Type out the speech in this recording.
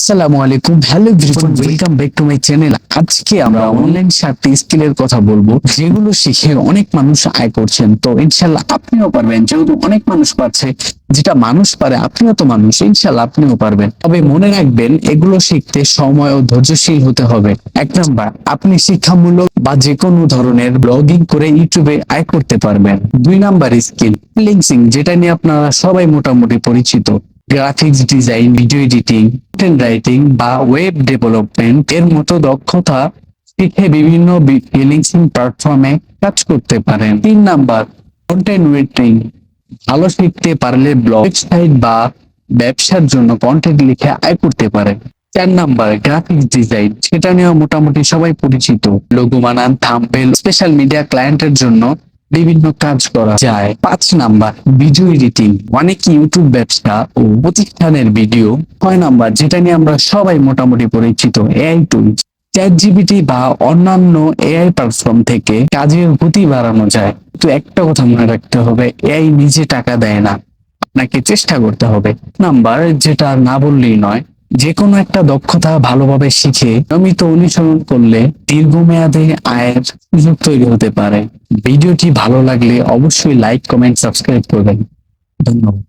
আসসালামু আলাইকুম, hello everyone, welcome back to my channel. আজকে আমরা অনলাইন 7টি স্কিলের কথা বলবো, যেগুলো শিখে অনেক মানুষ আয় করছেন। তো ইনশাল্লাহ আপনিও পারবেন, যেহেতু অনেক মানুষ পারছে। যেটা মানুষ পারে, আপনিও তো মানুষ, ইনশাল্লাহ আপনিও পারবেন। তবে মনে রাখবেন, এগুলো শিখতে সময় ও ধৈর্যশীল হতে হবে। 1 নাম্বার, আপনি শিক্ষামূলক বা যে কোনো ধরনের ব্লগিং করে ইউটিউবে আয় করতে পারবেন। 2 নাম্বার স্কিল ফ্রিল্যান্সিং, যেটা নিয়ে আপনারা সবাই মোটামুটি পরিচিত। Graphics design, video editing, content writing বা ওয়েব ডেভেলপমেন্ট এর মতো দক্ষতা শিখে বিভিন্ন ফ্রিল্যান্সিং প্ল্যাটফর্মে কাজ করতে পারেন। 3 নাম্বার কন্টেন্ট রাইটিং, ভালো শিখতে পারলে ব্লগ, ওয়েবসাইট বা ব্যবসার জন্য কন্টেন্ট লিখে আয় করতে পারেন। 4 নাম্বার গ্রাফিক্স ডিজাইন, সেটা নিয়েও মোটামুটি সবাই পরিচিত। লোগো বানান, থাম্বনেল, স্পেশাল মিডিয়া ক্লায়েন্টের জন্য বিভিন্ন কাজ করা যায়। 5 নাম্বার ভিডিও এডিটিং, অনেক ইউটিউব ব্যবসা ও প্রতিষ্ঠানের ভিডিও। 6 নাম্বার যেটা নিয়ে আমরা সবাই মোটামুটি পরিচিত, এআই টুলস, চ্যাট জিপিটি বা অন্যান্য এআই প্ল্যাটফর্ম থেকে কাজের গতি বাড়ানো যায়। তো একটা কথা মনে রাখতে হবে, এআই নিজে টাকা দেয় না, আপনাকে চেষ্টা করতে হবে। নাম্বার যেটা না বললেই নয়, যে কোনো একটা দক্ষতা ভালোভাবে শিখে নিয়মিত অনুসরণ করলে দীর্ঘমেয়াদে আয়ের সুযোগ তৈরি হতে পারে। ভিডিওটি ভালো লাগলে অবশ্যই লাইক, কমেন্ট, সাবস্ক্রাইব করবেন। ধন্যবাদ।